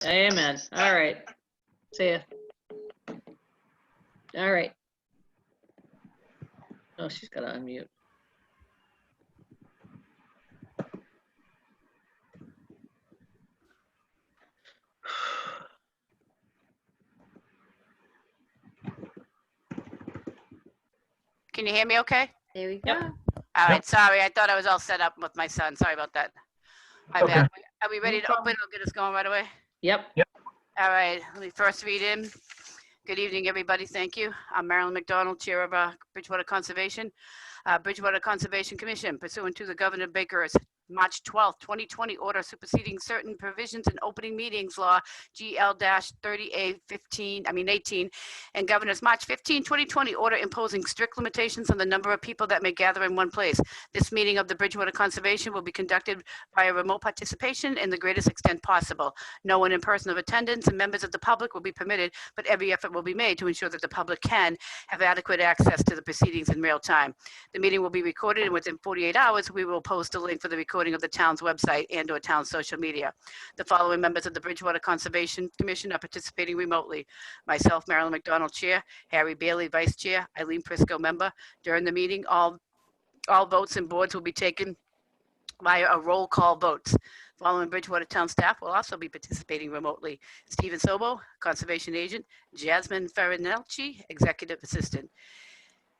Amen. All right. See ya. All right. Oh, she's got to unmute. Can you hear me okay? There we go. Yep. All right, sorry, I thought I was all set up with my son. Sorry about that. My Okay. bad. Are we ready No to problem. open? I'll get us going right away. Yep. All right, let me first read in. Good evening, everybody. Thank you. I'm Marilyn McDonald, Chair of Bridgewater Conservation. Bridgewater Conservation Commission, pursuant to the Governor Baker's March 12th, 2020 order superseding certain provisions in opening meetings law GL-30A-18, and Governor's March 15, 2020 order imposing strict limitations on the number of people that may gather in one place. This meeting of the Bridgewater Conservation will be conducted via remote participation in the greatest extent possible. No one in person of attendance and members of the public will be permitted, but every effort will be made to ensure that the public can have adequate access to the proceedings in real time. The meeting will be recorded, and within 48 hours, we will post a link for the recording of the town's website and/or town social media. The following members of the Bridgewater Conservation Commission are participating remotely. Myself, Marilyn McDonald, Chair, Harry Bailey, Vice Chair, Eileen Prisco, Member. During the meeting, all votes and boards will be taken via a roll call votes. Following Bridgewater Town staff will also be participating remotely. Stephen Sobo, Conservation Agent, Jasmine Farinelli, Executive Assistant.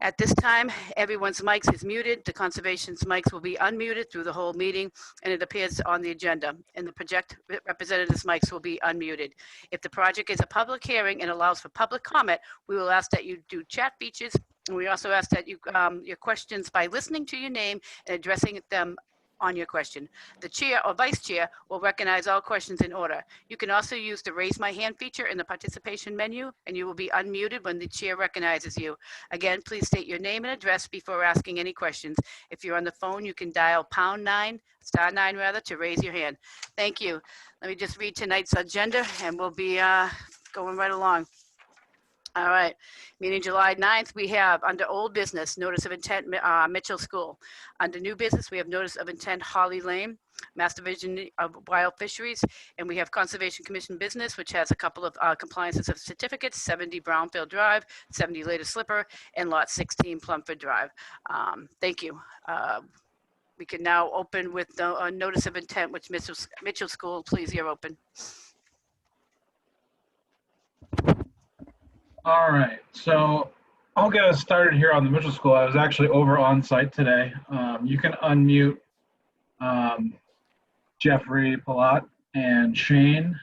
At this time, everyone's mics is muted. The Conservation's mics will be unmuted through the whole meeting, and it appears on the agenda. And the project representatives' mics will be unmuted. If the project is a public hearing and allows for public comment, we will ask that you do chat features. And we also ask that you your questions by listening to your name and addressing them on your question. The chair or vice chair will recognize all questions in order. You can also use the raise my hand feature in the participation menu, and you will be unmuted when the chair recognizes you. Again, please state your name and address before asking any questions. If you're on the phone, you can dial #9, *9 rather, to raise your hand. Thank you. Let me just read tonight's agenda, and we'll be going right along. All right, meeting July 9th, we have under old business, notice of intent, Mitchell School. Under new business, we have notice of intent, Holly Lane, Master Vision of Wild Fisheries, and we have Conservation Commission business, which has a couple of compliances of certificates, 70 Brownfield Drive, 70 Later Slipper, and lot 16 Plumford Drive. Thank you. We can now open with the notice of intent, which Mitchell School, please, you're open. All right, so I'll get us started here on the Mitchell School. I was actually over on site today. You can unmute Jeffrey Palat and Shane,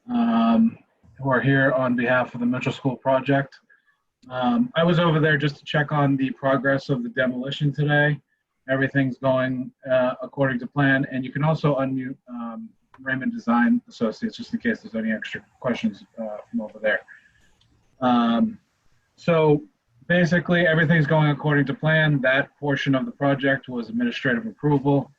who are here on behalf of the Mitchell School project. I was over there just to check on the progress of the demolition today. Everything's going according to plan, and you can also unmute Raymond Design Associates just in case there's any extra questions from over there. So basically everything's going according to plan. That portion of the project was administrative approval.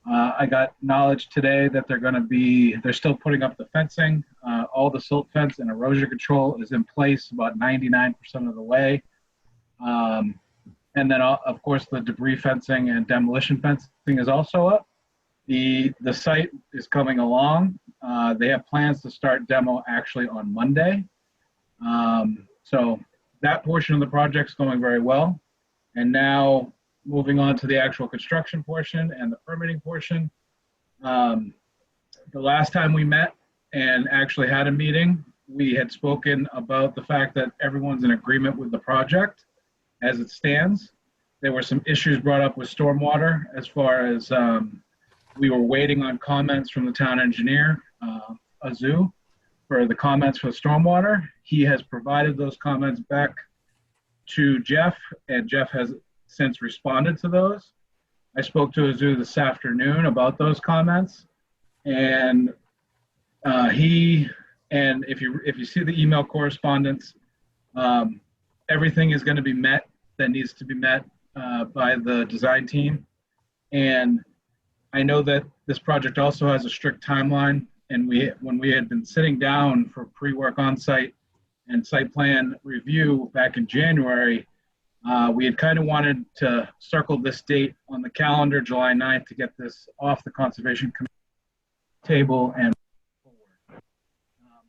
I got knowledge today that they're still putting up the fencing. All the silt fence and erosion control is in place about 99% of the way. And then of course the debris fencing and demolition fencing is also up. The site is coming along. They have plans to start demo actually on Monday. So that portion of the project is going very well. And now moving on to the actual construction portion and the permitting portion. The last time we met and actually had a meeting, we had spoken about the fact that everyone's in agreement with the project as it stands. There were some issues brought up with stormwater as far as we were waiting on comments from the town engineer, Azu, for the comments for stormwater. He has provided those comments back to Jeff, and Jeff has since responded to those. I spoke to Azu this afternoon about those comments, and if you see the email correspondence, everything is going to be met that needs to be met by the design team. And I know that this project also has a strict timeline. And when we had been sitting down for pre-work on site and site plan review back in January, we had kind of wanted to circle this date on the calendar, July 9th, to get this off the Conservation Commission table and forward.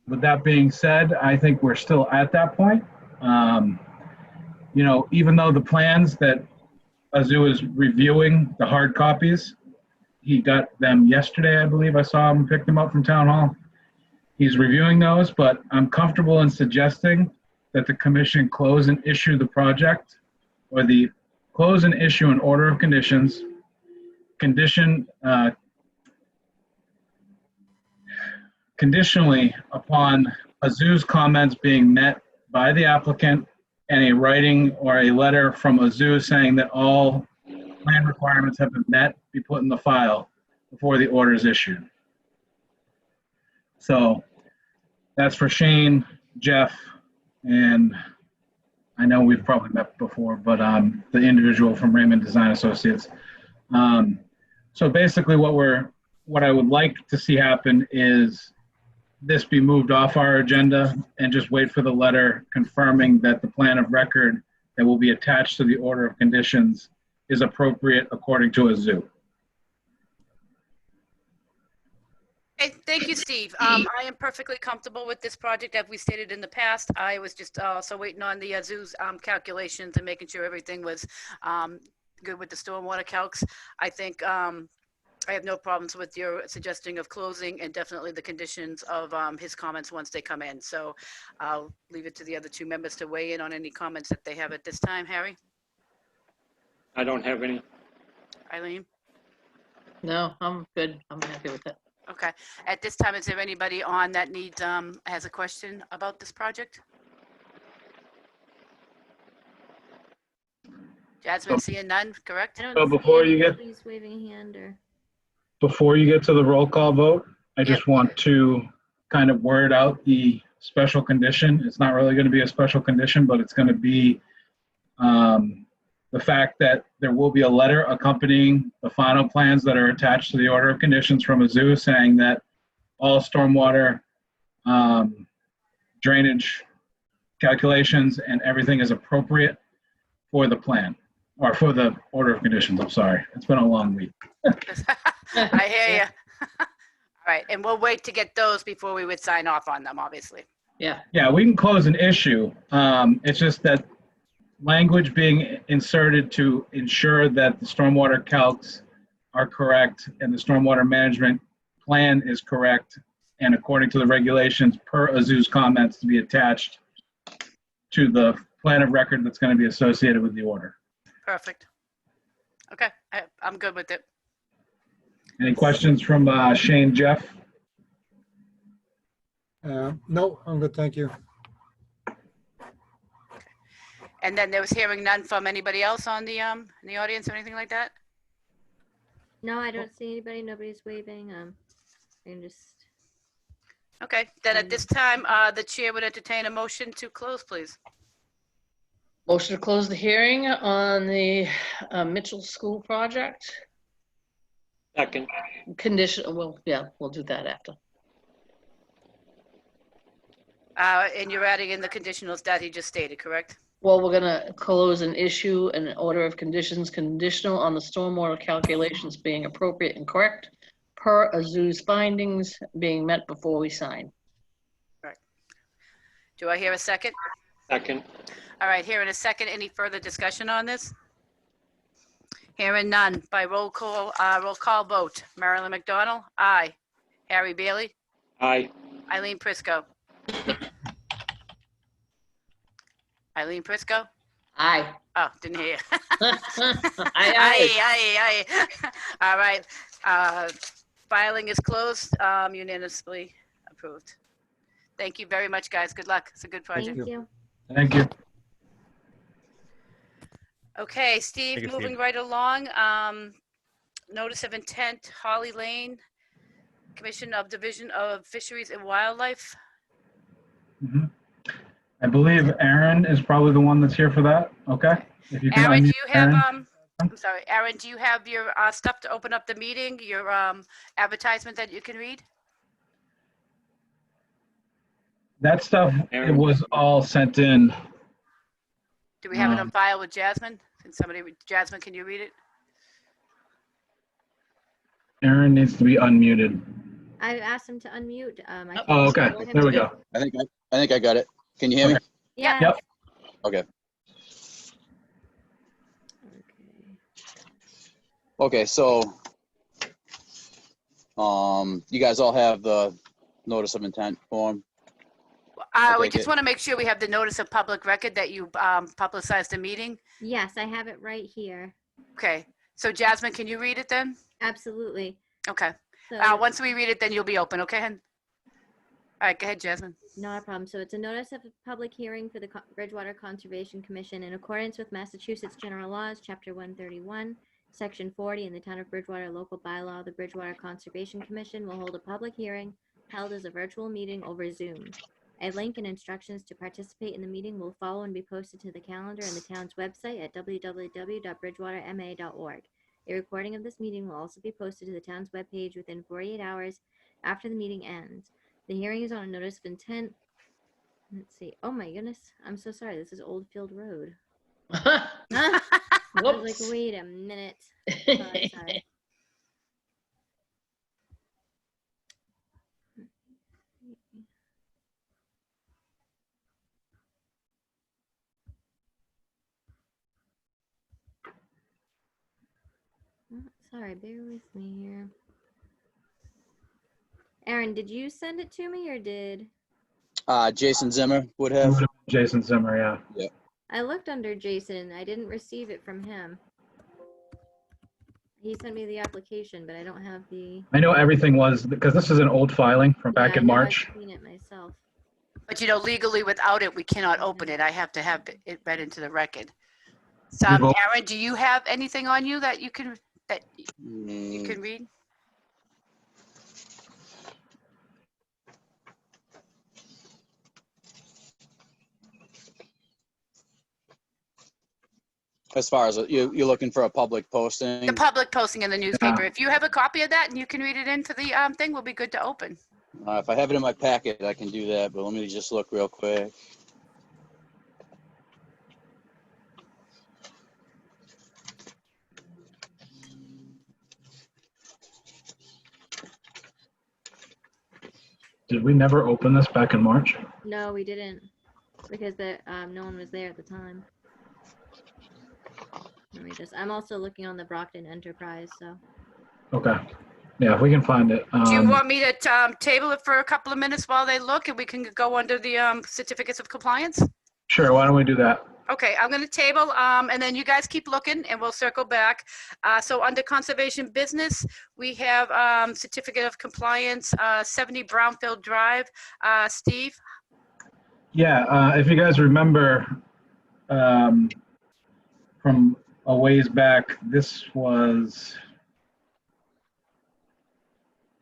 With that being said, I think we're still at that point. Even though the plans that Azu is reviewing, the hard copies, he got them yesterday, I believe. I saw him pick them up from Town Hall. He's reviewing those, but I'm comfortable in suggesting that the commission close and issue the project, or the close and issue an order of conditions, conditionally upon Azu's comments being met by the applicant, and a writing or a letter from Azu saying that all plan requirements have been met, be put in the file before the order is issued. So that's for Shane, Jeff, and I know we've probably met before, but the individual from Raymond Design Associates. So basically what I would like to see happen is this be moved off our agenda and just wait for the letter confirming that the plan of record that will be attached to the order of conditions is appropriate according to Azu. Okay, thank you, Steve. I am perfectly comfortable with this project, as we stated in the past. I was just also waiting on the Azu's calculations and making sure everything was good with the stormwater calcs. I think I have no problems with your suggesting of closing, and definitely the conditions of his comments once they come in. So I'll leave it to the other two members to weigh in on any comments that they have at this time. Harry? I don't have any. Eileen? No, I'm good. I'm happy with it. Okay. At this time, is there anybody on that needs, has a question about this project? Jasmine, seeing none, correct? I don't So see before you get- anybody's waving a hand or. Before you get to the roll call vote, I just want to kind of word out the special condition. It's not really going to be a special condition, but it's going to be the fact that there will be a letter accompanying the final plans that are attached to the order of conditions from Azu, saying that all stormwater drainage calculations and everything is appropriate for the plan, or for the order of conditions. I'm sorry. It's been a long week. I hear you. All right, and we'll wait to get those before we would sign off on them, obviously. Yeah. Yeah, we can close an issue. It's just that language being inserted to ensure that the stormwater calcs are correct and the stormwater management plan is correct and according to the regulations per Azu's comments to be attached to the plan of record that's going to be associated with the order. Perfect. Okay, I'm good with it. Any questions from Shane, Jeff? No, I'm good, thank you. And then there was hearing none from anybody else on the in the audience or anything like that? No, I don't see anybody. Nobody's waving. I can just. Okay, then at this time, the chair would entertain a motion to close, please. Motion to close the hearing on the Mitchell School project. Second. Condition, well, yeah, we'll do that after. And you're adding in the conditionals that he just stated, correct? Well, we're gonna close and issue an order of conditions conditional on the stormwater calculations being appropriate and correct per Azu's findings being met before we sign. Do I hear a second? Second. All right, here in a second, any further discussion on this? Hearing none, by roll call vote. Marilyn McDonald, aye. Harry Bailey, Aye. Eileen Prisco. Eileen Prisco? Aye. Oh, didn't hear you. Aye. Aye. All right, filing is closed, unanimously approved. Thank you very much, guys. Good luck. It's a good project. Thank you. Thank you. Okay, Steve, Thank you, moving Steve. right along. Notice of intent, Holly Lane, Commission of Division of Fisheries and Wildlife. Mhm. I believe Aaron is probably the one that's here for that. Okay. If you can Aaron, do unmute you have, Aaron. I'm sorry, Aaron, do you have your stuff to open up the meeting, your advertisement that you can read? That stuff, it Aaron. was all sent in. Do we have it on file with Jasmine? Can somebody, Jasmine, can you read it? Aaron needs to be unmuted. I asked him to unmute. Oh, okay. There we go. I think I got it. Can you hear me? Yeah. Yep. Okay. Okay. Okay, so you guys all have the notice of intent form? We Okay, just want to make sure we have the notice of public record that you publicized the meeting. Yes, I have it right here. Okay, so Jasmine, can you read it then? Absolutely. Okay, So once we read it, then you'll be open, okay? Hen? All right, go ahead, Jasmine. not a problem. So it's a notice of a public hearing for the Bridgewater Conservation Commission in accordance with Massachusetts General Laws, Chapter 131, Section 40, in the Town of Bridgewater Local Bylaw. The Bridgewater Conservation Commission will hold a public hearing held as a virtual meeting over Zoom. A link and instructions to participate in the meeting will follow and be posted to the calendar and the town's website at www.bridgewaterma.org. A recording of this meeting will also be posted to the town's webpage within 48 hours after the meeting ends. The hearing is on a notice of intent. Let's see. Oh my goodness. I'm so sorry. This is Oldfield Road. Huh? I was like, Whoops. wait a minute. Sorry. Sorry, bear with me here. Aaron, did you send it to me or did? Jason Zimmer would It have. would have been Jason Zimmer, yeah. I looked under Jason. I didn't receive it from him. He sent me the application, but I don't have the. I know everything was, because this is an old filing from back Yeah, in I know, March. I've seen it myself. But you know, legally without it, we cannot open it. I have to have it read into the record. So, We've all- Aaron, do you have anything on you that you can Mm, read? As far as you're looking for a public posting? The public posting in the newspaper. If you have a copy of that and you can read it into the thing, we'll be good to open. If I have it in my packet, I can do that, but let me just look real quick. Did we never open this back in March? No, we didn't, because no one was there at the time. Let me just. I'm also looking on the Brockton Enterprise, so. Okay. Yeah, if we can find it. Do you want me to table it for a couple of minutes while they look and we can go under the certificates of compliance? Sure, why don't we do that? Okay, I'm going to table, and then you guys keep looking, and we'll circle back. So under conservation business, we have certificate of compliance, 70 Brownfield Drive. Steve? Yeah, if you guys remember from a ways back, this was.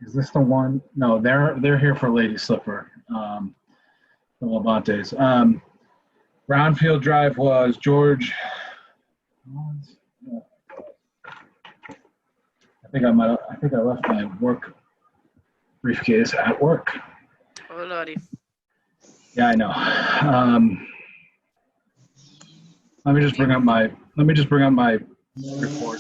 Is this the one? No, they're here for Lady Slipper, the Levantes. Brownfield Drive was George. I think I left my work briefcase at work. Oh, Lordy. Yeah, I know. Let me just bring up my report.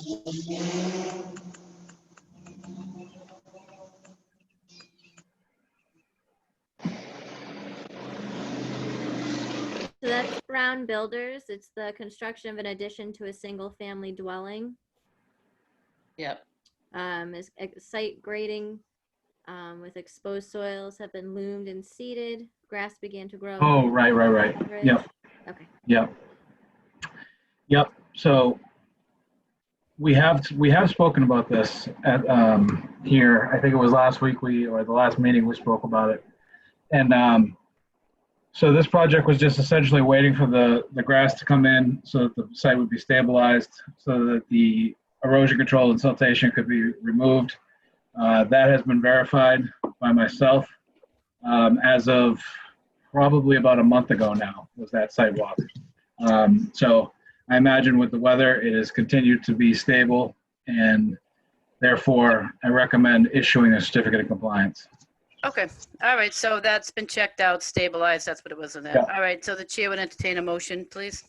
So that's Brown Builders. It's the construction of an addition to a single-family dwelling. Yep. Site grading with exposed soils have been loomed and seeded. Grass began to grow. Oh, right. Yep. Okay. Yep. So we have spoken about this at here. I think it was last week or the last meeting we spoke about it. And so this project was just essentially waiting for the grass to come in so that the site would be stabilized, so that the erosion control and siltation could be removed. That has been verified by myself as of probably about a month ago now, was that site walk. So I imagine with the weather, it has continued to be stable, and therefore I recommend issuing a certificate of compliance. Okay, all right, so that's been checked out, stabilized, that's what it was in there. Yeah. All right, so the chair would entertain a motion, please.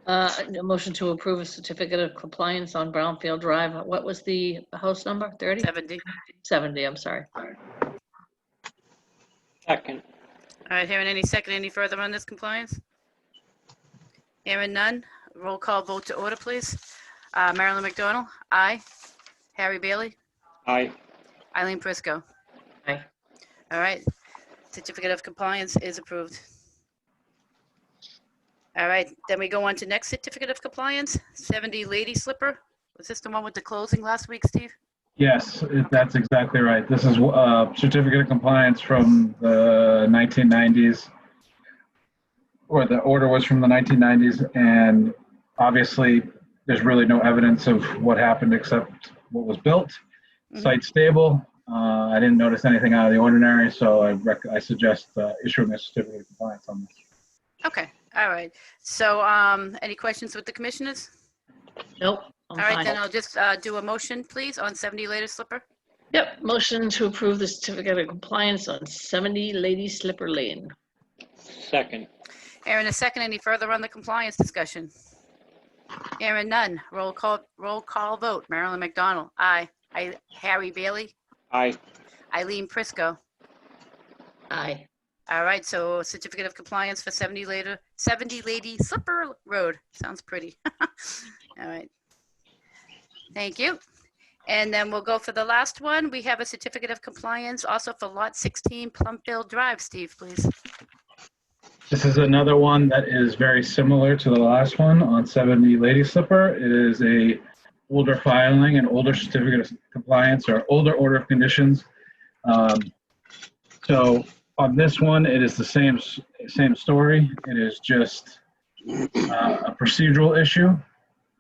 A motion to approve a certificate of compliance on Brownfield Drive. What was the house number? 30? 70. 70, I'm sorry. Second. All right, hearing any further on this compliance? Hearing none, roll call vote to order, please. Marilyn McDonald, aye. Harry Bailey, Aye. Eileen Prisco. Aye. All right, certificate of compliance is approved. All right, then we go on to next certificate of compliance, 70 Lady Slipper. Was this the one with the closing last week, Steve? Yes, that's exactly right. This is a certificate of compliance from the 1990s, or the order was from the 1990s, and obviously there's really no evidence of what happened except what was built. Site stable. I didn't notice anything out of the ordinary, so I suggest issuing a certificate of compliance on this. Okay, all right. So any questions with the commissioners? Nope. I'm All right, fine. then I'll just do a motion, please, on 70 Lady Slipper. Yep, motion to approve the certificate of compliance on 70 Lady Slipper Lane. Second. Aaron, a second. Any further on the compliance discussion? Aaron, none. Roll call vote. Marilyn McDonald, aye. Harry Bailey, Aye. Eileen Prisco. Aye. All right, so certificate of compliance for 70 Lady Slipper Road. Sounds pretty. All right. Thank you. And then we'll go for the last one. We have a certificate of compliance also for lot 16 Plumfield Drive. Steve, please. This is another one that is very similar to the last one on 70 Lady Slipper. It is a older filing, an older certificate of compliance, or older order of conditions. So on this one, it is the same story. It is just a procedural issue,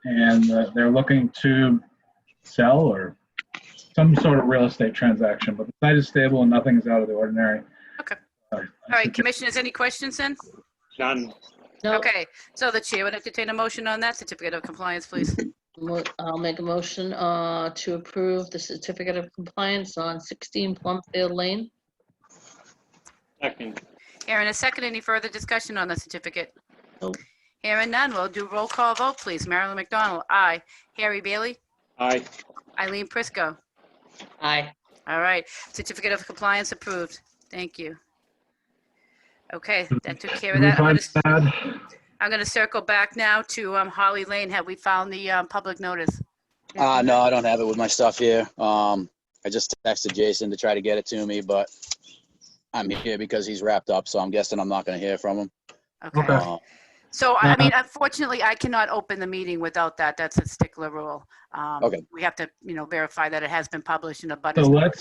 and they're looking to sell or some sort of real estate transaction, but the site is stable and nothing is out of the ordinary. Okay. All right, commissioners, any questions then? None. No, Okay, so the chair would entertain a motion on that certificate of compliance, please. I'll make a motion to approve the certificate of compliance on 16 Plumfield Lane. Second. Aaron, a second. Any further discussion on the certificate? Nope. Hearing none, we'll do roll call vote, please. Marilyn McDonald, aye. Harry Bailey, Aye. Eileen Prisco. Aye. All right, certificate of compliance approved. Thank you. Okay, that took care of that. I'm gonna circle back now to Holly Lane. Have we found the public notice? No, I don't have it with my stuff here. I just texted Jason to try to get it to me, but I'm here because he's wrapped up, so I'm guessing I'm not going to hear from him. Okay. So, I mean, unfortunately, I cannot open the meeting without that. That's a stickler rule. Okay. We have to, verify that it has been published in a butters. So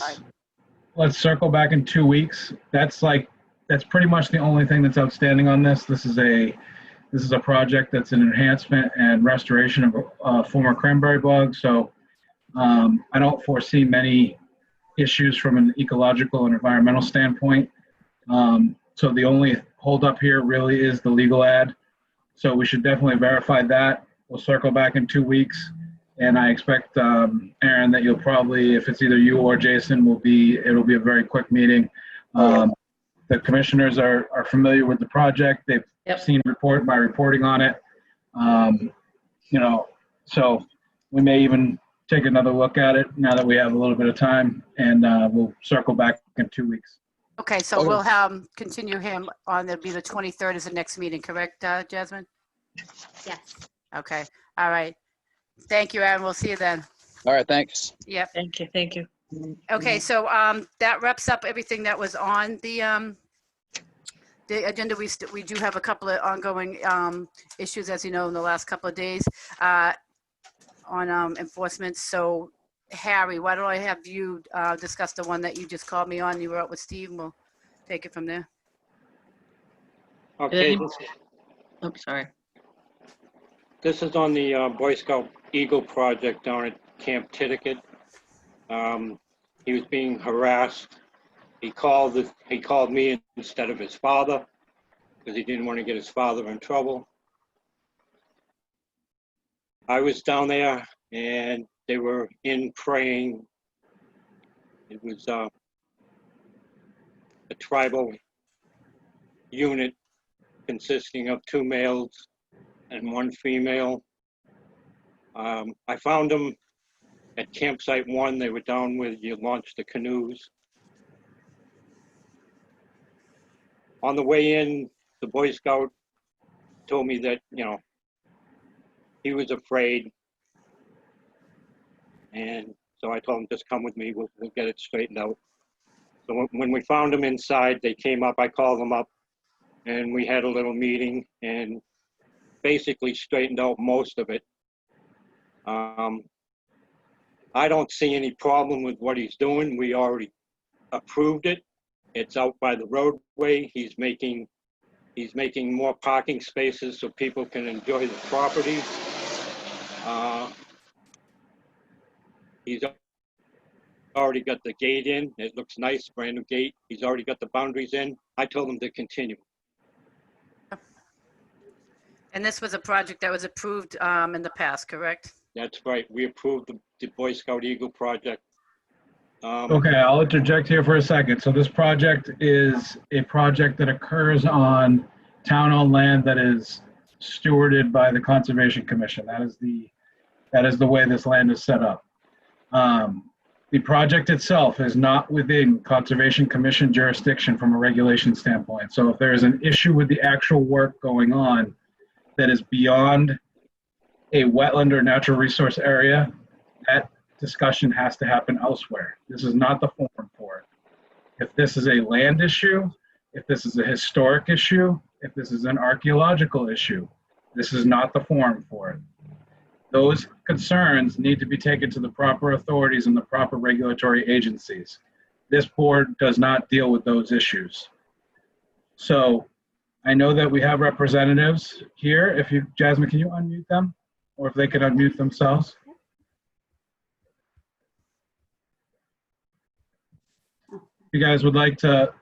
let's circle back in 2 weeks. That's pretty much the only thing that's outstanding on this. This is a project that's an enhancement and restoration of a former cranberry bog. So I don't foresee many issues from an ecological and environmental standpoint. So the only holdup here really is the legal ad. So we should definitely verify that. We'll circle back in 2 weeks. And I expect, Aaron, that you'll probably, if it's either you or Jason, it'll be a very quick meeting. The commissioners are familiar with the project. They've seen my reporting on it. So we may even take another look at it now that we have a little bit of time, and we'll circle back in 2 weeks. Okay, so we'll continue him on, it'll be the 23rd is the next meeting, correct, Jasmine? Yes. Okay, all right. Thank you, Aaron. We'll see you then. All right, thanks. Yep. Thank you. Thank you. Okay, so that wraps up everything that was on the agenda. We do have a couple of ongoing issues, as you know, in the last couple of days on enforcement. So, Harry, why don't I have you discuss the one that you just called me on? You were out with Steve, and we'll take it from there. Okay. Oh, sorry. This is on the Boy Scout Eagle project down at Camp Titicut. He was being harassed. He called me instead of his father because he didn't want to get his father in trouble. I was down there and they were in praying. It was a tribal unit consisting of 2 males and one female. I found them at campsite 1. They were down where you launch the canoes. On the way in, the Boy Scout told me that, you know, he was afraid. And so I told him, just come with me, we'll get it straightened out. So when we found them inside, they came up, I called them up, and we had a little meeting and basically straightened out most of it. I don't see any problem with what he's doing. We already approved it. It's out by the roadway. He's making more parking spaces so people can enjoy the property. He's already got the gate in. It looks nice, brand new gate. He's already got the boundaries in. I told him to continue. And this was a project that was approved in the past, correct? That's right. We approved the Boy Scout Eagle project. Okay, I'll interject here for a second. So this project is a project that occurs on town-owned land that is stewarded by the Conservation Commission. That is the way this land is set up. The project itself is not within Conservation Commission jurisdiction from a regulation standpoint. So if there is an issue with the actual work going on that is beyond a wetland or natural resource area, that discussion has to happen elsewhere. This is not the forum for it. If this is a land issue, if this is a historic issue, if this is an archaeological issue, this is not the forum for it. Those concerns need to be taken to the proper authorities and the proper regulatory agencies. This board does not deal with those issues. So I know that we have representatives here. If you, Jasmine, can you unmute them? Or if they could unmute themselves? You guys would like to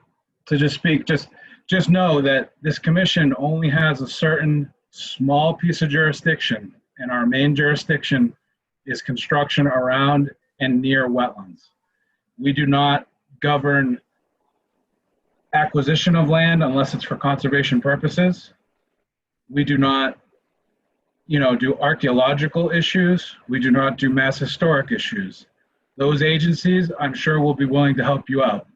just speak, just know that this commission only has a certain small piece of jurisdiction, and our main jurisdiction is construction around and near wetlands. We do not govern acquisition of land unless it's for conservation purposes. We do not, do archaeological issues. We do not do mass historic issues. Those agencies, I'm sure, will be willing to help you out,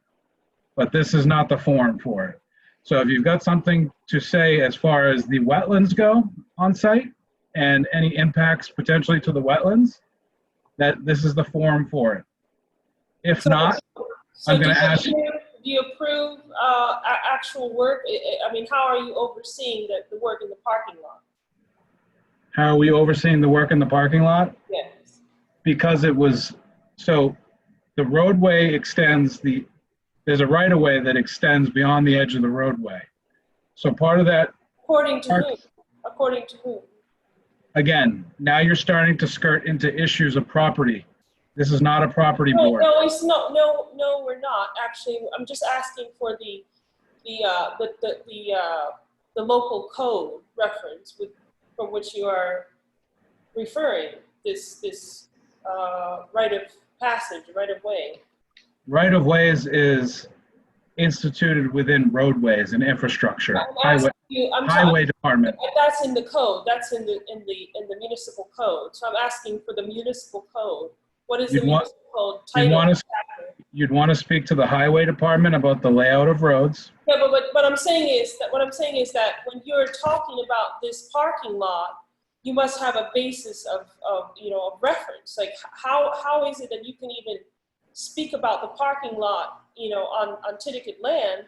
but this is not the forum for it. So if you've got something to say as far as the wetlands go on site and any impacts potentially to the wetlands, that this is the forum for it. If not, I'm going to ask you. Do you approve actual work? I mean, how are you overseeing the work in the parking lot? How are we overseeing the work in the parking lot? Yes. Because it was, so the roadway extends, there's a right of way that extends beyond the edge of the roadway. So part of that. According to whom? According to whom? Again, now you're starting to skirt into issues of property. This is not a property board. No, it's not. No, we're not. Actually, I'm just asking for the local code reference from which you are referring this right of passage, right of way. Right of ways is instituted within roadways and infrastructure. Highway department. That's in the code. That's in the municipal code. So I'm asking for the municipal code. What is the municipal code? You'd want to speak to the highway department about the layout of roads. Yeah, but what I'm saying is that when you're talking about this parking lot, you must have a basis of reference. Like how is it that you can even speak about the parking lot, on Titicut land,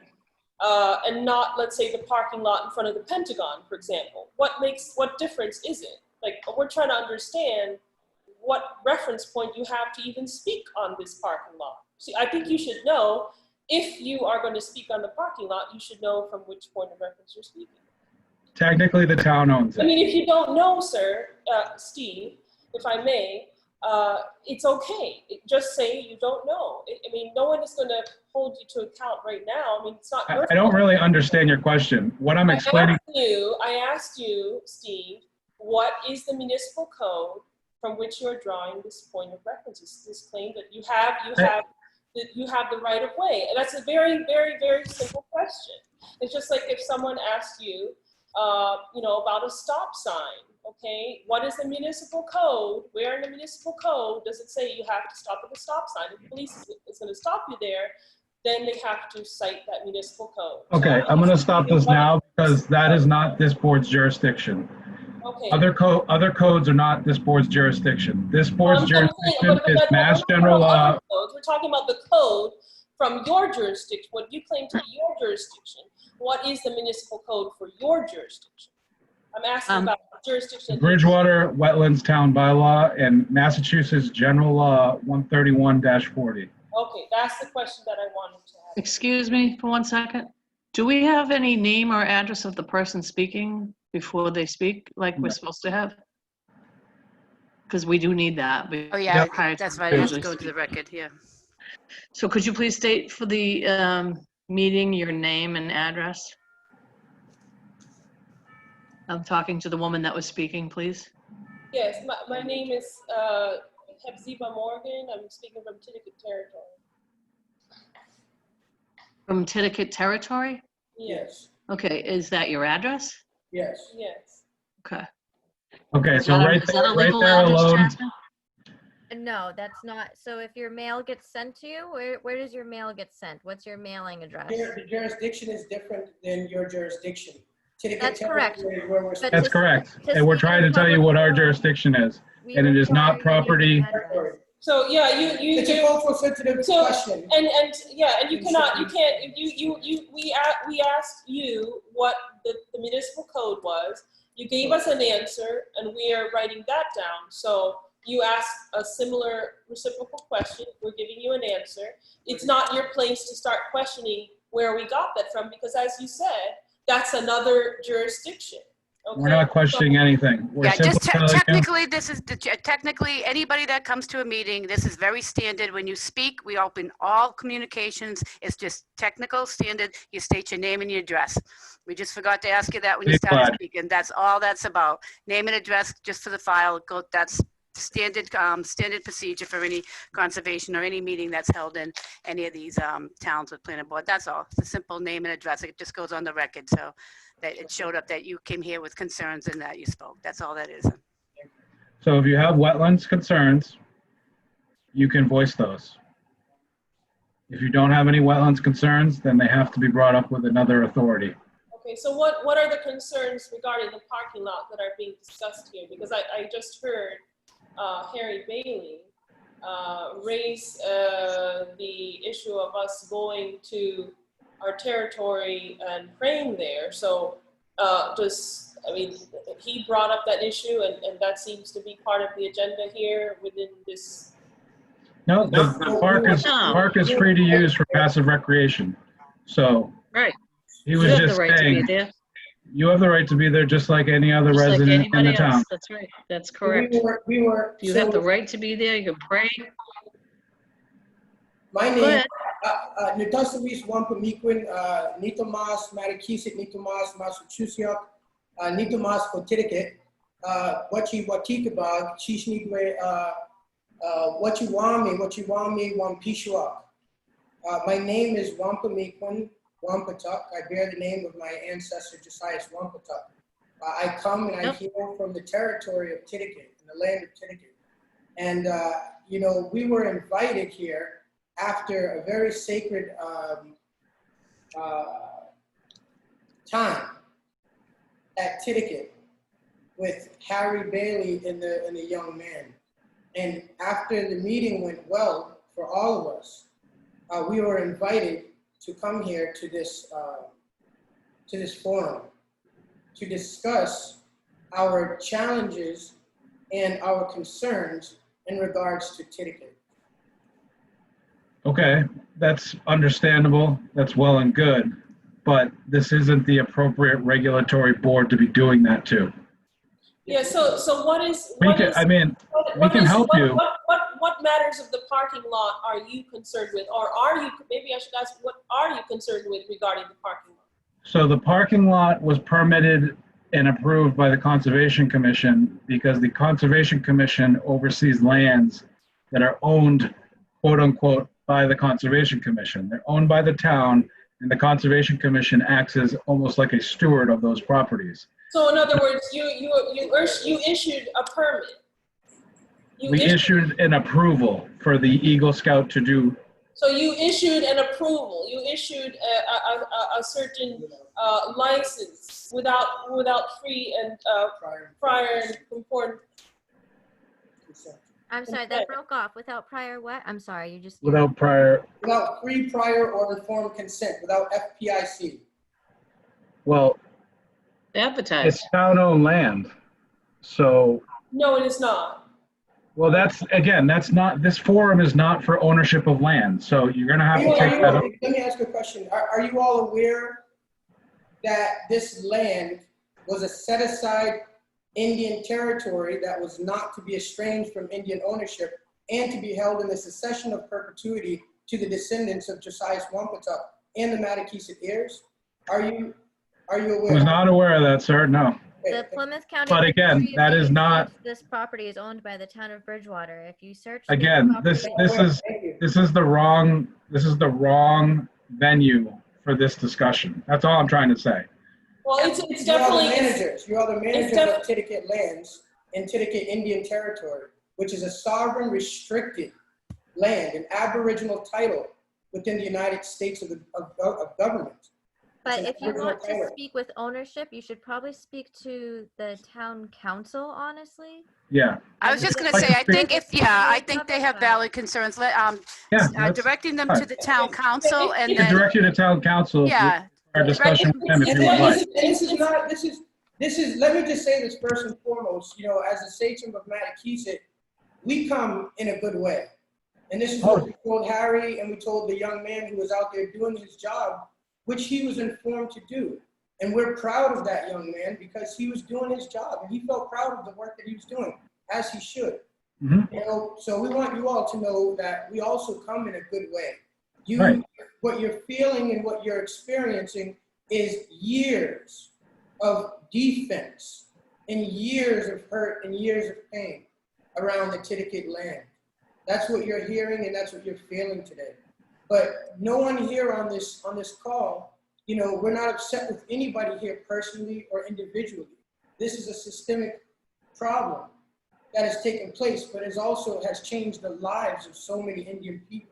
and not, let's say, the parking lot in front of the Pentagon, for example? What difference is it? Like, we're trying to understand what reference point you have to even speak on this parking lot. See, I think you should know, if you are going to speak on the parking lot, you should know from which point of reference you're speaking. Technically, the town owns it. I mean, if you don't know, sir, Steve, if I may, it's okay. Just say you don't know. I mean, no one is going to hold you to account right now. I mean, it's not. I don't really understand your question. What I'm explaining. I asked you, Steve, what is the municipal code from which you are drawing this point of reference? This claim that you have the right of way, and that's a very, very, very simple question. It's just like if someone asked you, about a stop sign. Okay, what is the municipal code? Where in the municipal code does it say you have to stop at the stop sign? If the police is going to stop you there, then they have to cite that municipal code. Okay, I'm going to stop this now because that is not this board's jurisdiction. Okay. Other codes are not this board's jurisdiction. This board's jurisdiction is Mass we're General Law. We're talking about the code from your jurisdiction, what you claim to be your jurisdiction. What is the municipal code for your jurisdiction? I'm asking about jurisdiction. Bridgewater Wetlands Town Bylaw and Massachusetts General Law 131-40. Okay, that's the question that I wanted to ask. Excuse me for 1 second. Do we have any name or address of the person speaking before they speak, like we're supposed to have? Because we do need that. Oh, yeah, prior to that's right. It has to usually go to the record, yeah. So could you please state for the meeting your name and address? I'm talking to the woman that was speaking, please. Yes, my name is Hepzibah Morgan. I'm speaking from Titicut Territory. From Titicut Territory? Yes. Okay, is that your address? Yes. Yes. Okay. Okay, so right Is that a there, right legal there address, alone. Jasmine? No, that's not. So if your mail gets sent to you, where does your mail get sent? What's your mailing address? The jurisdiction is different than your jurisdiction. That's correct. But That's correct. And we're trying to tell you what our jurisdiction is. And it is not property. So yeah, It's a cultural sensitive question. And you cannot, we asked you what the municipal code was. You gave us an answer, and we are writing that down. So you asked a similar reciprocal question. We're giving you an answer. It's not your place to start questioning where we got that from, because as you said, that's another jurisdiction. Okay? We're not questioning anything. We're Yeah, simply just telling you. technically, this is, technically, anybody that comes to a meeting, this is very standard. When you speak, we open all communications. It's just technical, standard. You state your name and your address. We just forgot to ask you that when you started speaking. That's all that's about. Name and address, just for the file. That's standard procedure for any conservation or any meeting that's held in any of these towns with planning board. That's all. It's a simple name and address. It just goes on the record, so that it showed up that you came here with concerns and that you spoke. That's all that is. So if you have wetlands concerns, you can voice those. If you don't have any wetlands concerns, then they have to be brought up with another authority. Okay, so what are the concerns regarding the parking lot that are being discussed here? Because I just heard Harry Bailey raise the issue of us going to our territory and praying there. So he brought up that issue, and that seems to be part of the agenda here within this. No, the park is free to use for passive recreation. So Right. he was You have just the right to be saying, there, you have the right to be there just like any other just like resident in the anybody town. else. That's right. That's correct. You have the right to be there. You can pray. My Go name, ahead. Nitasaris Wampamiquin, Nitomas, Marikisik, Nitomas, Massachusetts, Nitomas, Connecticut, Wachi Watikabag, Chishnigwe, Wachiwami, Wampishwak. My name is Wampamiquin, Wampatuk. I bear the name of my ancestor Josias Wampatuk. I come and I hail from the territory of Titicut, in the land of Titicut. And, we were invited here after a very sacred time at Titicut with Harry Bailey and the young man. And after the meeting went well for all of us, we were invited to come here to this forum to discuss our challenges and our concerns in regards to Titicut. Okay, that's understandable. That's well and good. But this isn't the appropriate regulatory board to be doing that to. Yeah. So what is? We can help you. What matters of the parking lot are you concerned with, or are you? Maybe I should ask, what are you concerned with regarding the parking lot? So the parking lot was permitted and approved by the Conservation Commission because the Conservation Commission oversees lands that are owned, quote unquote, by the Conservation Commission. They're owned by the town, And the Conservation Commission acts as almost like a steward of those properties. So in other words, you issued a permit. We issued an approval for the Eagle Scout to do. So you issued an approval. You issued a certain license without free and prior and concordant. I'm sorry, that broke off. Without prior what? I'm sorry, you just. Without prior. Without free, prior, or informed consent, without FPIC. Well, Advertise. it's town-owned land, so. No, it is not. Well, that's not, this forum is not for ownership of land, so you're gonna have to take that up. Let me ask you a question. Are you all aware that this land was a set-aside Indian territory that was not to be estranged from Indian ownership and to be held in the succession of perpetuity to the descendants of Josiah Wampatuck and the Matakeesit heirs? Are you aware? I was not aware of that, sir, no. The Plymouth County. But again, Registry of that is Deeds not- says this property is owned by the town of Bridgewater. If you search. Again, this is the wrong venue for this discussion. That's all I'm trying to say. Well, it's You are definitely. the managers. You are the managers def- of Titicate lands in Titicate Indian Territory, which is a sovereign restricted land, an aboriginal title within the United States of government. But It's an if you aboriginal want to title. speak with ownership, you should probably speak to the town council, honestly. Yeah, I was just gonna Like say, I to think I think they have valid concerns. yeah. that's Directing them to the town council and You can then, direct you to town council. yeah, Our discussion with them if you would like. This is, let me just say this first and foremost, as a sachem of Matakeesit, we come in a good way. And this is what we told Harry and we told the young man who was out there doing his job, which he was informed to do. And we're proud of that young man because he was doing his job and he felt proud of the work that he was doing, as he should. Mhm. So we want you all to know that we also come in a good way. Right. What you're feeling and what you're experiencing is years of defense and years of hurt and years of pain around the Titicate land. That's what you're hearing and that's what you're feeling today. But no one here on this call, we're not upset with anybody here personally or individually. This is a systemic problem that has taken place, but has changed the lives of so many Indian people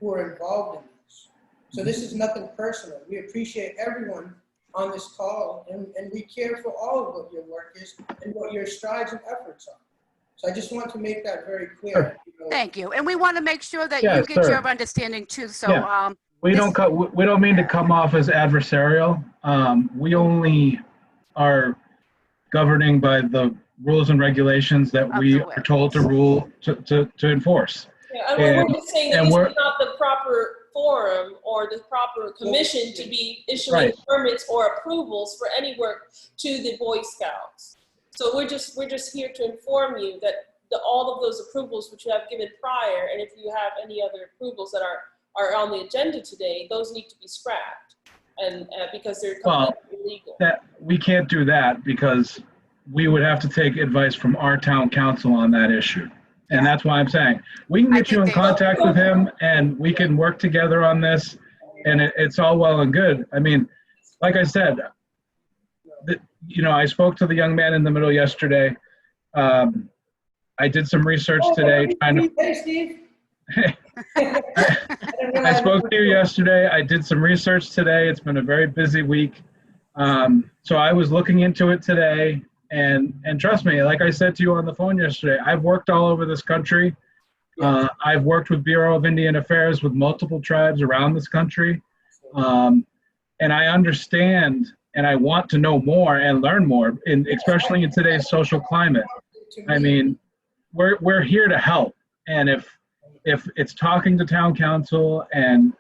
who are involved in this. So this is nothing personal. We appreciate everyone on this call and we care for all of what your work is and what your strides and efforts are. So I just want to make that very clear. thank you. And we want to make sure that Yes, you get sir. your understanding too. So, Yeah. We don't mean to come off as adversarial. We only are governing by the rules and regulations that we are told to enforce. Yeah, we're just saying that and this we're- is not the proper forum or the proper commission to be issuing Right. permits or approvals for any work to the Boy Scouts. So we're just here to inform you that all of those approvals which you have given prior, and if you have any other approvals that are on the agenda today, those need to be scrapped, and because they're completely illegal. That we can't do that because we would have to take advice from our town council on that issue. And that's why I'm saying, we can get you in contact with him and we can work together on this and it's all well and good. I mean, like I said, I spoke to the young man in the middle yesterday. I did some research today trying to. Hey, Steve. I spoke to you yesterday. I did some research today. It's been a very busy week. So I was looking into it today. And trust me, like I said to you on the phone yesterday, I've worked all over this country. I've worked with Bureau of Indian Affairs with multiple tribes around this country. And I understand and I want to know more and learn more, especially in today's social climate. I mean, we're here to help. And if it's talking to town council and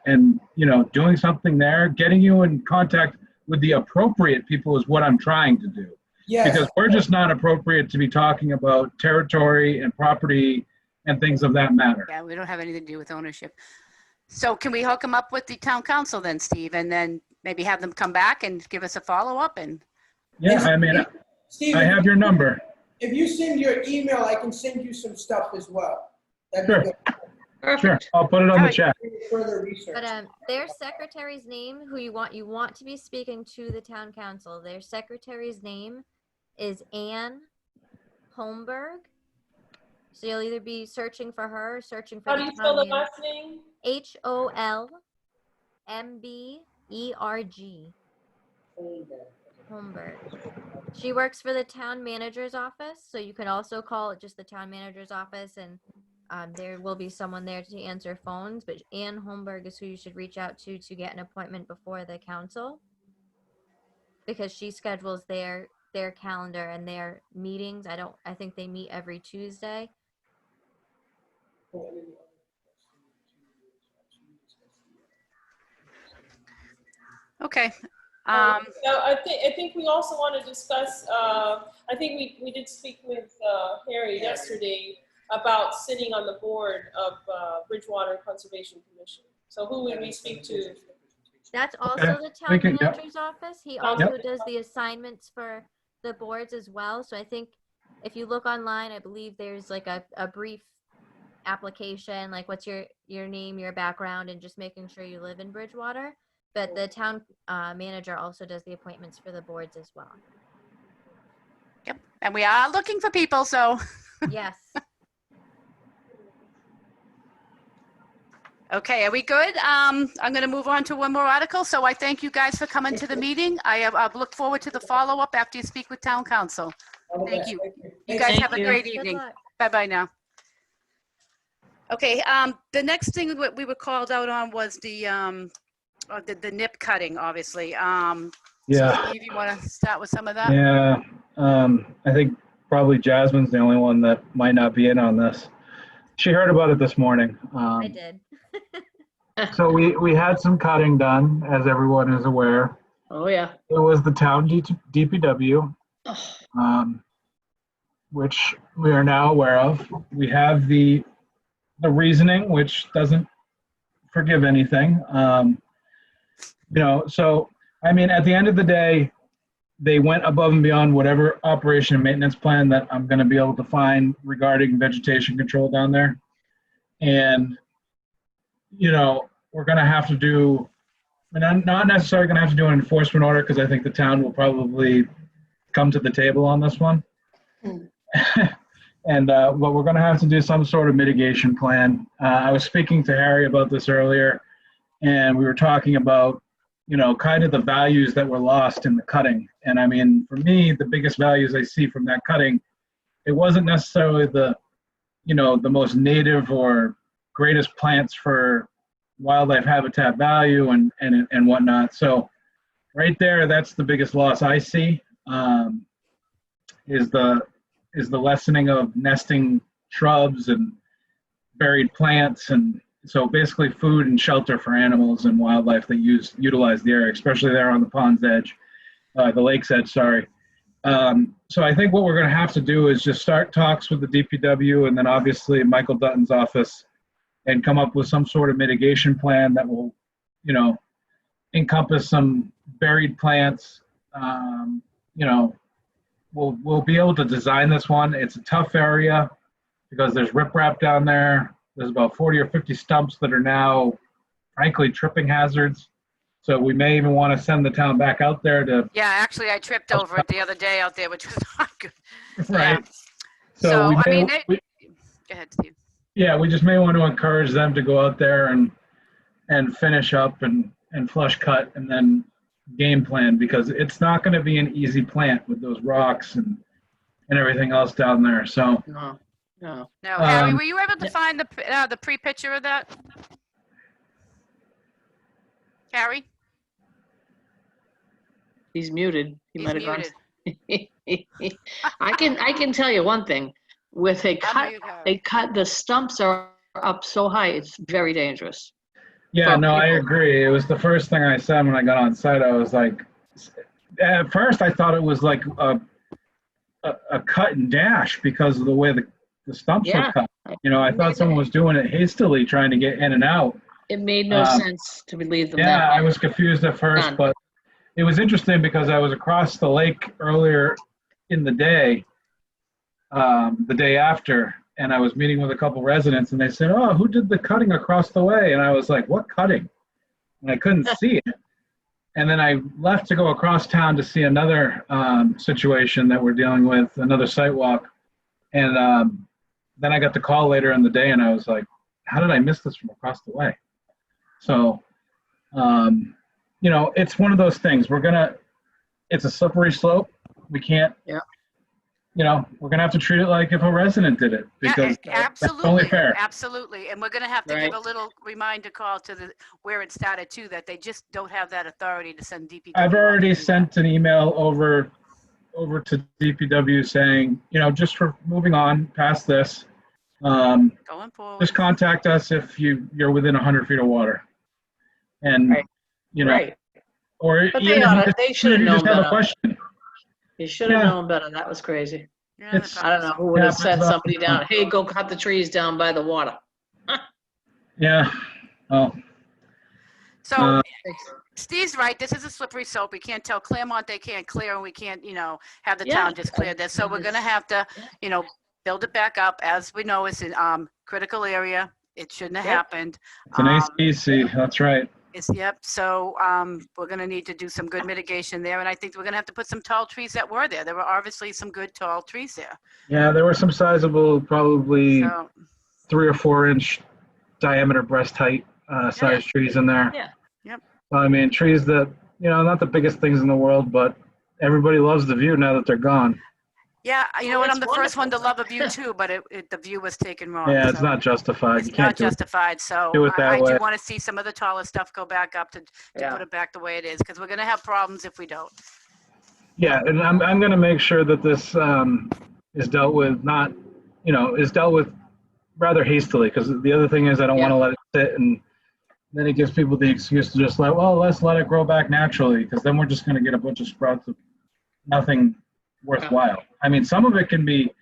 doing something there, getting you in contact with the appropriate people is what I'm trying to do. Yes. Because we're just not appropriate to be talking about territory and property and things of that matter. Yeah, we don't have anything to do with ownership. So can we hook them up with the town council then, Steve, and then maybe have them come back and give us a follow-up? And Yeah, I mean, Steve, I have your number. if you send your email, I can send you some stuff as well. That'd be Sure. good. Sure, Perfect. I'll put it on the Alright. chat. Further research. But their secretary's name, who you want to be speaking to the town council. Their secretary's name is Ann Holmberg. So you'll either be searching for her or searching for How the do you spell town the manager. last name? HOLMBERG. Holmberg. She works for the town manager's office, so you could also call it just the town manager's office, and there will be someone there to answer phones. But Ann Holmberg is who you should reach out to get an appointment before the council, because she schedules their calendar and their meetings. I think they meet every Tuesday. Okay. So I think we also want to discuss, I think we did speak with Harry yesterday about sitting on the board of Bridgewater Conservation Commission. So who would we speak to? That's also Okay, the we town can- yep. manager's office. He Yep. also does the assignments for the boards as well. So I think if you look online, I believe there's like a brief application, like what's your name, your background, and just making sure you live in Bridgewater. But the town manager also does the appointments for the boards as well. Yep. And we are looking for people, so. Yes. Okay, are we good? I'm going to move on to one more article. So I thank you guys for coming to the meeting. I look forward to the follow-up after you speak with town council. Thank you. You guys Thank have a you. great Good evening. luck. Bye-bye now. Okay, the next thing that we were called out on was the nip cutting, obviously. So Yeah, Steve, you want to start with some of that? yeah. I think probably Jasmine's the only one that might not be in on this. She heard about it this morning. I did. So we had some cutting done, as everyone is aware. Oh, yeah. It was the town DPW, Oh, which we are now aware of. We have the reasoning, which doesn't forgive anything. So I mean, at the end of the day, they went above and beyond whatever operation and maintenance plan that I'm going to be able to find regarding vegetation control down there. And, we're going to have to do, and I'm not necessarily going to have to do an enforcement order, because I think the town will probably come to the table on this one. And but we're going to have to do some sort of mitigation plan. I was speaking to Harry about this earlier, and we were talking about, kind of the values that were lost in the cutting. And I mean, for me, the biggest values I see from that cutting, it wasn't necessarily the most native or greatest plants for wildlife habitat value and whatnot. So right there, that's the biggest loss I see, is the lessening of nesting shrubs and buried plants, and so basically food and shelter for animals and wildlife that utilize the area, especially there on the pond's edge, the lake's edge, sorry. So I think what we're going to have to do is just start talks with the DPW and then obviously Michael Dutton's office, and come up with some sort of mitigation plan that will, encompass some buried plants. We'll be able to design this one. It's a tough area because there's riprap down there. There's about 40 or 50 stumps that are now, frankly, tripping hazards. So we may even want to send the town back out there to. Yeah, actually, I tripped over it the other day out there, which was not good. Right. Yeah. So So, we I may, mean, go ahead, Steve. yeah, we just may want to encourage them to go out there and finish up and flush cut and then game plan, because it's not going to be an easy plant with those rocks and everything else down there. So no. No, Harry, Um, were you able to find the pre-picture of that? Harry? He's muted. He He's might have gone. muted. I can tell you one thing. With a cut, Unmute Harry. the stumps are up so high, it's very dangerous. yeah, for no, I people. agree. It was the first thing I said when I got on site. I was like, at first I thought it was like a cut and dash because of the way the stumps Yeah. were cut. I thought someone was doing it hastily, trying to get in and out. It made no sense to leave them Yeah, that I way. was confused at first, None. but it was interesting because I was across the lake earlier in the day after, and I was meeting with a couple residents, and they said, "Oh, who did the cutting across the way?" And I was like, "What cutting?" And I couldn't see it. And then I left to go across town to see another situation that we're dealing with, another site walk. And then I got the call later in the day, and I was like, "How did I miss this from across the way?" So, you know, it's one of those things. It's a slippery slope. We can't. Yeah. You know, we're gonna have to treat it like if a resident did it, because that's only Absolutely, fair. absolutely. And we're gonna have to give a little reminder call to where it started too, that they just don't have that authority to send DPW. I've already sent an email over to DPW saying, you know, just for moving on past this, Going forward. just contact us if you're within 100 feet of water. And, Right. you know, Right. or But even they should have if you known just have a better. question. You should have Yeah. known better. That was crazy. Yeah, It's- I don't know who would have happens sent all somebody the time. down, hey, go cut the trees down by the water. Yeah. Oh, So Steve's right. This is a slippery slope. We can't tell Claremont they can't clear, and we can't, you know, have the Yeah. town just clear this. So we're gonna have to, you know, build it back up. As we know, it's in critical area. It shouldn't have Yep. happened. it's an ACC. That's right. Yep. So we're gonna need to do some good mitigation there, and I think we're gonna have to put some tall trees that were there. There were obviously some good tall trees there. Yeah, there were some sizable, probably So 3 or 4 inch diameter breast height size trees in there. Yeah. Yep. I mean, trees that, you know, not the biggest things in the world, but everybody loves the view now that they're gone. yeah, you know Oh, what? that's I'm the first one to wonderful. love a view too, but the view was taken wrong. Yeah, it's so not justified. It's You can't not do it. justified. So do it that I do way. want to see some of the taller stuff go back up to Yeah. put it back the way it is, because we're gonna have problems if we don't. Yeah, and I'm going to make sure that this is dealt with is dealt with rather hastily, because the other thing is I don't want to let it sit, and then it gives people the excuse to just let's let it grow back naturally, because then we're just going to get a bunch of sprouts of nothing worthwhile. I mean, some of it can be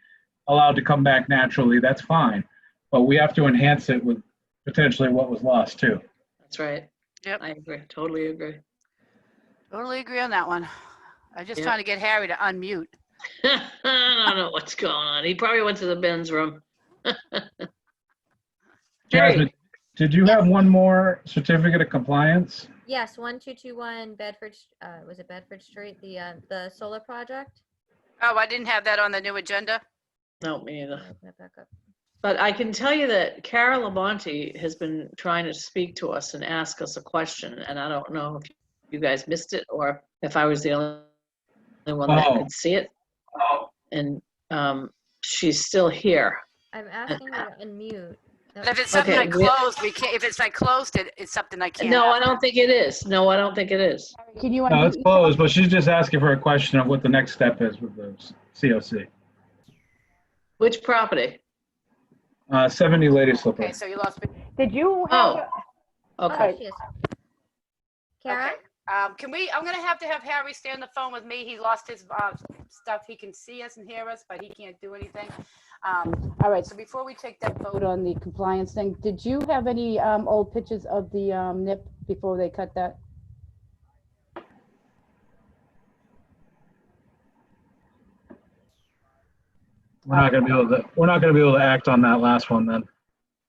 allowed to come back naturally. That's fine, but we have to enhance it with potentially what was lost too. That's right. Yep. I agree. Totally agree. Totally agree on that one. I'm just Yep. trying to get Harry to unmute. I don't know what's going on. He probably went to the men's room. Jasmine, did you have one more certificate of compliance? Yes, 1221 Bedford, was it Bedford Street, the solar project? Oh, I didn't have that on the new agenda. No, me either. Open it back up. But I can tell you that Cara Labonte has been trying to speak to us and ask us a question, and I don't know if you guys missed it or if I was the only one that Oh. could see it. And she's still here. I'm asking her to unmute. But if it's something Okay, I closed, we can't. If it's like closed, it's something I can't. No, I have. don't think it is. No, I don't think it is. Can you No, it's closed, but she's just asking for a question of what the next step is with the COC. Which property? 70 Lady Slipper. Okay, so you lost me. Did you Oh, Oh, okay. there she is. Kara? Okay. I'm gonna have to have Harry stay on the phone with me. He lost his stuff. He can see us and hear us, but he can't do anything. All right, so before we take that vote on the compliance thing, did you have any old pictures of the NIP before they cut that? We're not gonna be able to act on that last one then.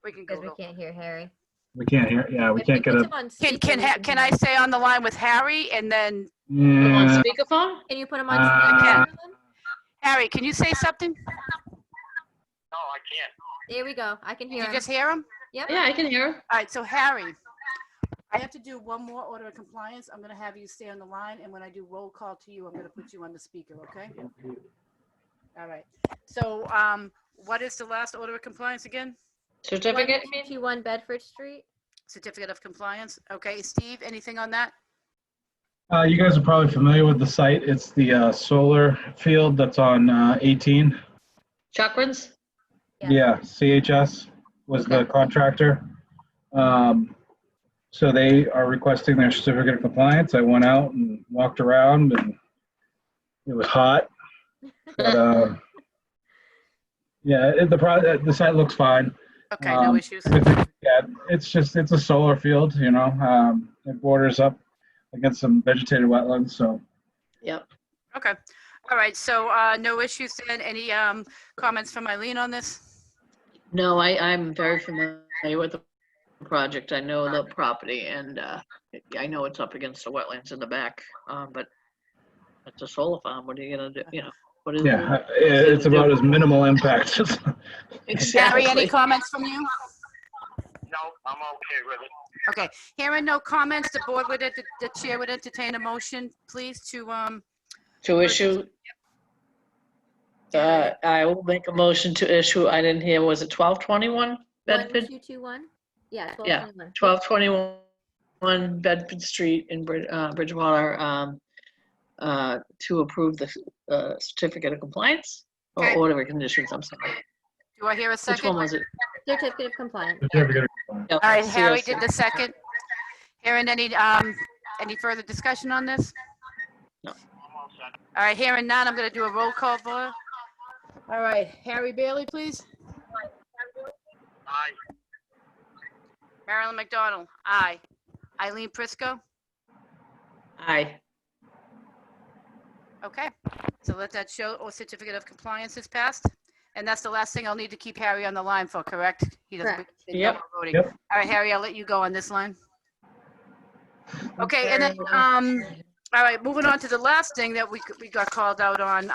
We can Because we Google. can't hear Harry. We can't hear. Yeah, we If we can't get put a. him on Can speaker, we can I hear him. stay on the line with Harry and then You on Yeah, speakerphone? Can you put him on Uh, speaker? Harry? Can you say something? There we go. I can Did hear you him. just hear him? Yep. Yeah, I can hear her. All right, so Harry, I have to do one more order of compliance. I'm gonna have you stay on the line, and when I do roll call to you, I'm gonna put you on the speaker, okay? All right. So, what is the last order of compliance again? Certificate, you mean? 1221 Bedford Street. Certificate of compliance. Okay, Steve, anything on that? you guys are probably familiar with the site. It's the solar field that's on 18. Chakrans? Yeah, CHS was the Okay. contractor. So they are requesting their certificate of compliance. I went out and walked around, and it was hot. But yeah, the site looks fine. Okay, no issues. Yeah, it's a solar field, you know. It borders up against some vegetated wetlands, so. Yep. Okay. All right, so no issues then. Any comments from Eileen on this? No, I'm very familiar with the project. I know the property and I know it's up against the wetlands in the back, but it's a solar farm. What are you gonna do? You know, what is Yeah, it? Easy it's to do. about as minimal impact. Harry, any Exactly. comments from you? No, I'm okay with it. Okay, hearing no comments, the board would, the chair would entertain a motion, please, to, To issue, I will make a motion to issue, I didn't hear, was it 1221 Bedford? 1221? Yeah, Yeah, 1221. 1221 Bedford Street in Bridgewater, to approve the certificate of compliance or Okay. order of conditions, I'm sorry. do I hear a Which second? one was it? Certificate of compliance. Yeah, All right, Harry COC. did the second. Hearing any further discussion on this? No. All right, hearing none, I'm gonna do a roll call vote. All right, Harry Bailey, please. Aye. Marilyn McDonald, aye. Eileen Prisco, Aye. okay. So let that show, or certificate of compliance is passed. And that's the last thing I'll need to keep Harry on the line for, correct? He doesn't. Correct. Yep. Voting. Yep. All right, Harry, I'll let you go on this line. Okay, and then, all right, moving on to the last thing that we got called out on.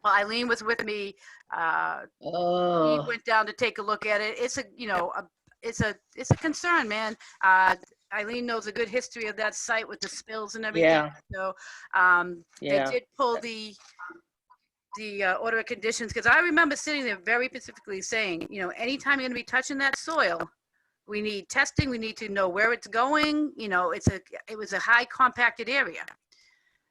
Well, Eileen was with me. He Oh, went down to take a look at it. It's a, it's a concern, man. Eileen knows a good history of that site with the spills and everything. yeah, So, they yeah. did pull the order of conditions, because I remember sitting there very specifically saying, anytime you're gonna be touching that soil, we need testing, we need to know where it's going, it was a high compacted area.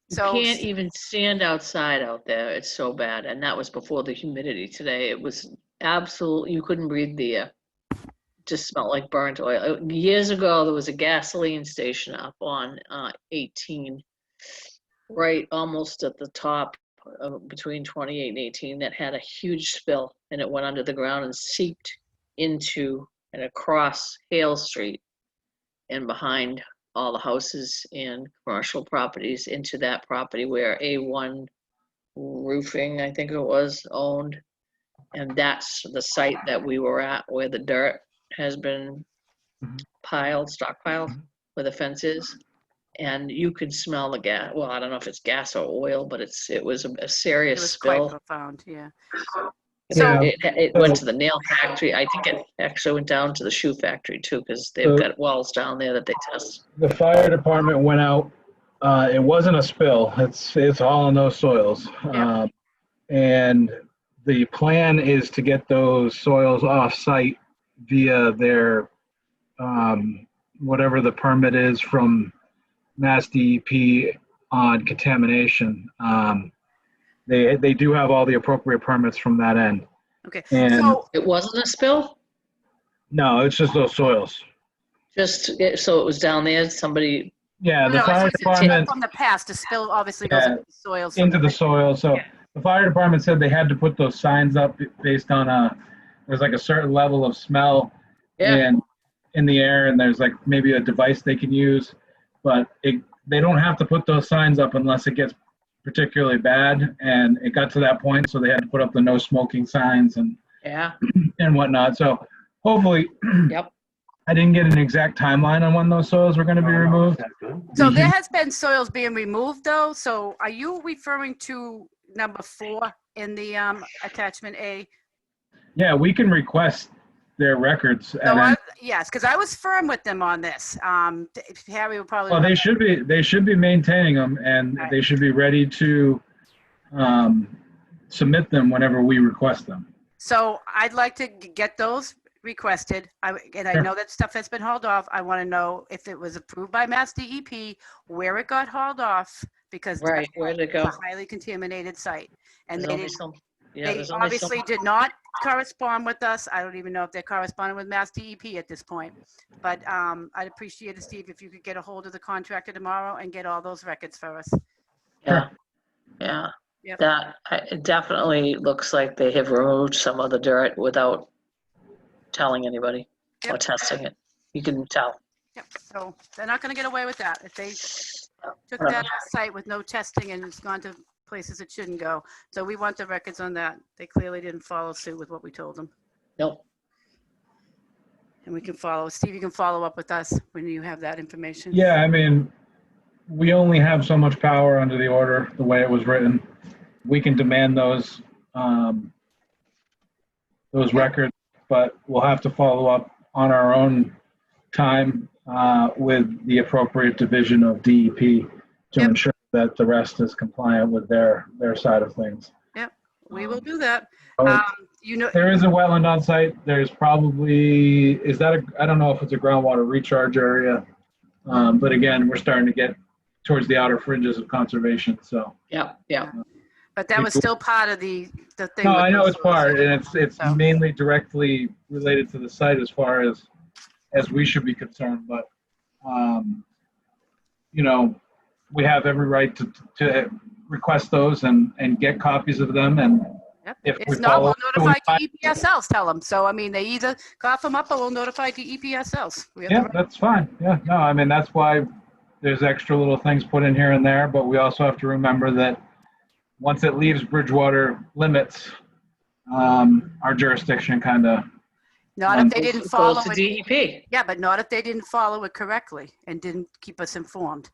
So, You can't even stand outside out there. It's so bad. And that was before the humidity today. It was absolute, you couldn't breathe the air. Just smelled like burnt oil. Years ago, there was a gasoline station up on 18, right almost at the top between 28 and 18, that had a huge spill, and it went under the ground and seeped into and across Hale Street and behind all the houses and commercial properties into that property where A1 Roofing, I think it was, owned. And that's the site that we were at where the dirt has been stockpiled where the fence is. And you could smell the gas. Well, I don't know if it's gas or oil, but it was a it serious was quite spill. profound, yeah. So- It went to the nail factory. I think it actually went down to the shoe factory too, because they've So- got wells down there that they test. The fire department went out. It wasn't a spill. It's all in those soils. Yeah. And the plan is to get those soils off site via their whatever the permit is from Mass DEP on contamination. They do have all the appropriate permits from that end. Okay, And so, It wasn't a spill? no, it's just those soils. So it was down there, somebody, Yeah, the no, fire it's just department from the past, the spill obviously goes Yeah, into the soils. into the soil. So Yeah. the fire department said they had to put those signs up based on there's like a certain level of smell yeah, and in the air, and there's like maybe a device they can use, but they don't have to put those signs up unless it gets particularly bad. And it got to that point, so they had to put up the no smoking signs and yeah, whatnot. So hopefully, yep. I didn't get an exact timeline on when those soils were going to be removed. So there has been soils being removed though, so are you referring to number 4 in the attachment A? Yeah, we can request their records. So And then, yes, because I was firm with them on this. Harry will probably. well, they should be maintaining them, and Right. they should be ready to submit them whenever we request them. So I'd like to get those requested. I Sure. know that stuff has been hauled off. I want to know if it was approved by Mass DEP, where it got hauled off, because Right, where'd it it's go? a highly contaminated site. And There's they only didn't, some, yeah, they there's only some. obviously did not correspond with us. I don't even know if they're corresponding with Mass DEP at this point. But I'd appreciate it, Steve, if you could get a hold of the contractor tomorrow and get all those records for us. Yeah, yeah. Yep. It definitely looks like they have removed some of the dirt without telling anybody or Yep. testing it. You can tell. Yep, so they're not gonna get away with that. If they took that site with no testing and it's gone to places it shouldn't go. So we want the records on that. They clearly didn't follow suit with what we told them. Nope. And we can follow, Steve, you can follow up with us when you have that information. Yeah, I mean, we only have so much power under the order, the way it was written. We can demand those records, but we'll have to follow up on our own time with the appropriate division of DEP to Yep. ensure that the rest is compliant with their side of things. Yep, we will do that. So You know, there is a wetland on site. There's probably, I don't know if it's a groundwater recharge area. But again, we're starting to get towards the outer fringes of conservation, so. Yeah, yeah. but that was still part of the thing. No, with I know the it's part, and it's So. mainly directly related to the site as far as we should be concerned, but, you know, we have every right to request those and get copies of them, and Yep. if we If not, follow. we'll notify DEPSLs, tell them. So, I mean, they either cough them up or we'll notify DEPSLs. We have the Yeah, right- that's fine. Yeah, no, I mean, that's why there's extra little things put in here and there, but we also have to remember that once it leaves Bridgewater limits, our jurisdiction kind of, Not if they didn't Goes follow to it. DEP. Yeah, but not if they didn't follow it correctly and didn't keep us informed.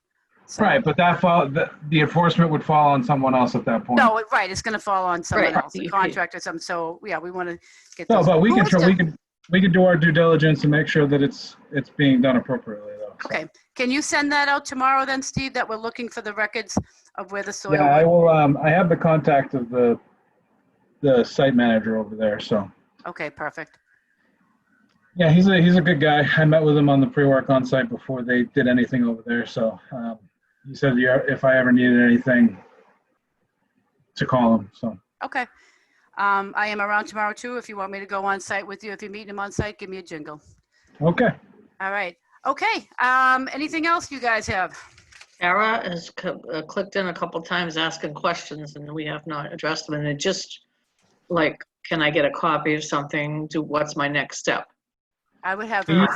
So- right, but the enforcement would fall on someone else at that point. No, right, it's gonna fall on someone Right, else, a DEP. contract or something. So, yeah, we want to get No, those. but we Who can, was try- the- we can do our due diligence and make sure that it's being done appropriately though. so. Okay, can you send that out tomorrow then, Steve, that we're looking for the records of where the soil Yeah, I was? will, I have the contact of the site manager over there, so. Okay, perfect. Yeah, he's a good guy. I met with him on the pre-work on site before they did anything over there. So he said, yeah, if I ever needed anything, to call him. So Okay. I am around tomorrow too. If you want me to go on site with you, if you're meeting him on site, give me a jingle. okay. All right. Okay. Anything else you guys have? Kara has clicked in a couple times asking questions and we have not addressed them. And it just like, can I get a copy of something? What's my next step? I would have her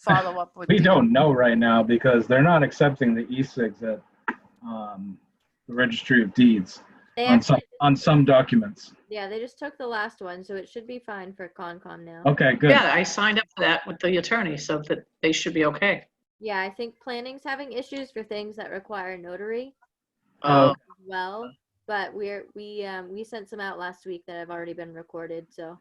follow up with We you. don't know right now because they're not accepting the e-cigs at the Registry of Deeds They on actually, some documents. yeah, they just took the last one, so it should be fine for Concom now. Okay, good. Yeah, I signed up for that with the attorney, so that they should be okay. Yeah, I think planning's having issues for things that require notary Oh, as well, but we sent some out last week that have already been recorded, so.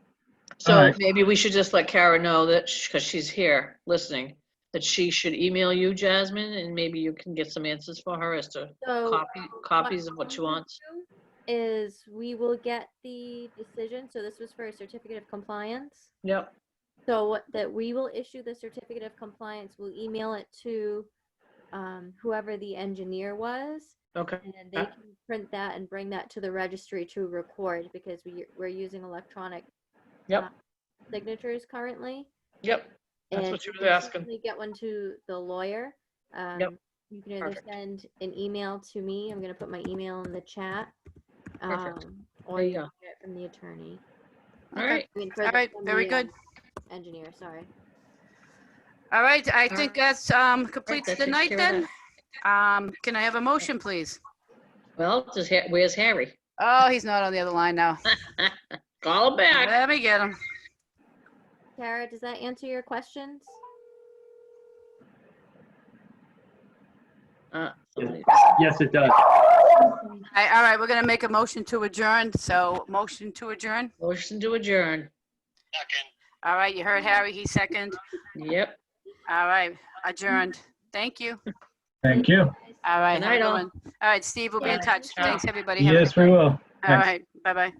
So Alright. maybe we should just let Kara know that, because she's here listening, that she should email you, Jasmine, and maybe you can get some answers for her as to So copies of what she we will wants. do Is we will get the decision, so this was for a certificate of compliance. Yep, So that we will issue the certificate of compliance, we'll email it to whoever the engineer was, okay, and then they can print that and bring that to the registry to record, because we're using electronic yep, signatures currently. yep. That's And what she you was can asking. certainly get one to the lawyer. Yep. You can either Perfect. send an email to me, I'm gonna put my email in the chat. Perfect. Or There you you go. can get it from the attorney. All right, I mean, All right, from very the, good. Engineer, sorry. All right, I think that's Right, completes that the takes night care of then. Can I have a motion, please? well, where's Harry? Oh, he's not on the other line now. Call him back. Let me get him. Tara, does that answer your questions? Somebody- Yes, it does. All right, we're gonna make a motion to adjourn. So motion to adjourn. Motion to adjourn. Second. All right, you heard Harry, he second. Yep. All right, adjourned. Thank you. thank you. All right, Good have a night, good all. one. All right, Steve will be in Bye. touch. Ciao. Thanks, everybody. Have a Yes, good we night. will. All Thanks. right, bye-bye.